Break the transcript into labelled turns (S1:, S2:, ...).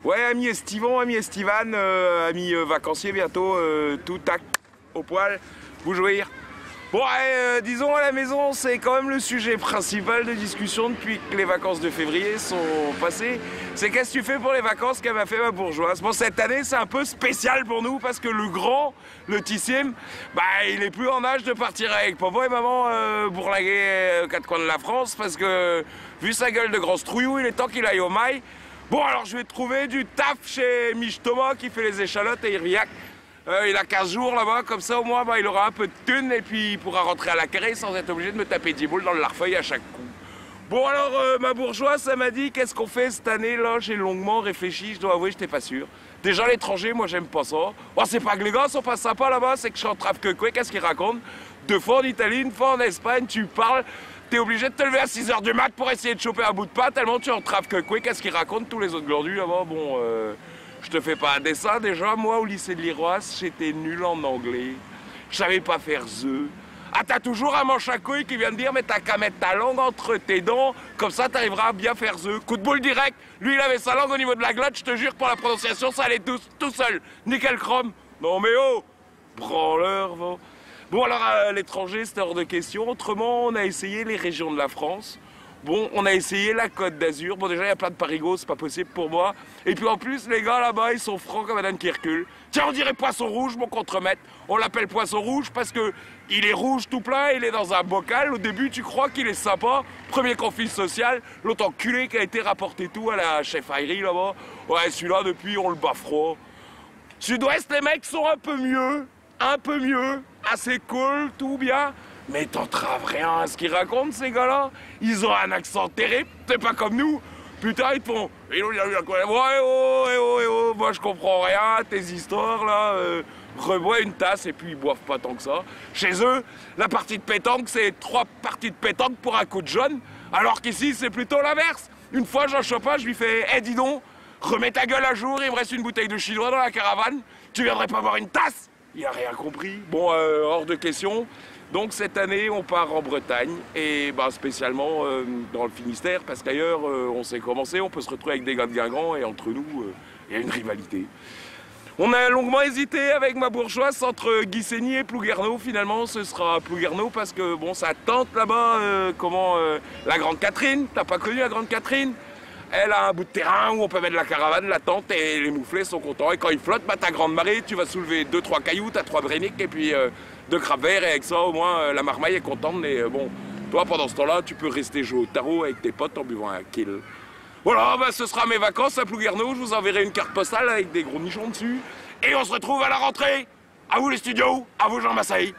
S1: Ouais, amis estivants, amis estivanes, amis vacanciers bientôt, tout tac, au poil, vous jouir. Bon, disons à la maison, c'est quand même le sujet principal de discussion depuis que les vacances de février sont passées. C'est qu'est-ce que tu fais pour les vacances qu'a fait ma bourgeoise. Bon, cette année, c'est un peu spécial pour nous parce que le grand, le tissime, bah, il est plus en âge de partir avec papa et maman bourlinguer aux quatre coins de la France parce que, vu sa gueule de grand strouillou, il est temps qu'il aille au mail. Bon, alors je vais trouver du taf chez Mich Thomas qui fait les échalotes et Irviac. Il a 15 jours là-bas, comme ça au moins bah, il aura un peu de thunes et puis il pourra rentrer à la carré sans être obligé de me taper 10 boules dans le larfeuille à chaque coup. Bon alors ma bourgeoise, ça m'a dit qu'est-ce qu'on fait cette année là, j'ai longuement réfléchi, je dois avouer j'étais pas sûr. Déjà l'étranger, moi j'aime pas ça. Oh, c'est pas que les gars sont pas sympas là-bas, c'est que je suis en trave que quoi, qu'est-ce qu'ils racontent? 2 fois en Italie, 1 fois en Espagne, tu parles, t'es obligé de te lever à 6 h du mat pour essayer de choper un bout de pain tellement tu es en trave que quoi, qu'est-ce qu'ils racontent tous les autres glandus là-bas, bon je te fais pas un dessin, déjà, moi, au lycée de l'Iroise, j'étais nul en anglais. Je savais pas faire the. Ah, t'as toujours un manche à couilles qui vient de dire, mais t'as qu'à mettre ta langue entre tes dents, comme ça t'arriveras à bien faire the. Coup de boule direct, lui, il avait sa langue au niveau de la glotte, je te jure, pour la prononciation, ça allait tout seul. Nickel chrome. Non mais oh, branleur, va. Bon, alors, à l'étranger, c'était hors de question. Autrement, on a essayé les régions de la France. Bon, on a essayé la Côte d'Azur. Bon, déjà, il y a plein de parigots, c'est pas possible pour moi. Et puis en plus, les gars là-bas, ils sont francs comme Madame qui recule. Tiens, on dirait poisson rouge, mon contremaître. On l'appelle poisson rouge parce que il est rouge tout plein, il est dans un bocal. Au début, tu crois qu'il est sympa. Premier conflit social. L'autre enculé qui a été rapporté tout à la chef Aillerie là-bas. Ouais, celui-là, depuis, on le bat froid. Sud-Ouest, les mecs sont un peu mieux, assez cool, tout bien. Mais t'entraves rien à ce qu'ils racontent, ces gars-là. Ils ont un accent terrible, c'est pas comme nous. Putain, ils te font... Ouais, oh, moi je comprends rien, tes histoires, là. Rebois une tasse et puis ils boivent pas tant que ça. Chez eux, la partie de pétanque, c'est 3 parties de pétanque pour un coup de jaune. Alors qu'ici, c'est plutôt l'inverse. Une fois, j'en chope un, je lui fais « Eh, dis donc, remets ta gueule à jour, il me reste une bouteille de chinois dans la caravane. Tu viendrais pas boire une tasse ?» Il a rien compris. Bon, hors de question. Donc cette année, on part en Bretagne et bah, spécialement dans le Finistère parce qu'ailleurs, on sait comment c'est, on peut se retrouver avec des gars de Guingamp et entre nous, il y a une rivalité. On a longuement hésité avec ma bourgeoise entre Guissény et Plouguerneau. Finalement, ce sera Plouguerneau parce que bon, sa tante là-bas, la Grande Catherine, t'as pas connu la Grande Catherine? Elle a un bout de terrain où on peut mettre la caravane, la tente et les mouflets sont contents. Et quand ils flottent, bah, ta grande marée, tu vas soulever 2-3 cailloux, t'as 3 bréniques et puis 2 crabes verts. Et avec ça, au moins, la marmaille est contente. Mais bon, toi, pendant ce temps-là, tu peux rester jouer au tarot avec tes potes en buvant un kill. Voilà, bah, ce sera mes vacances à Plouguerneau. Je vous enverrai une carte postale avec des gros nichons dessus. Et on se retrouve à la rentrée. À vous les studios, à vous Jean Massaï.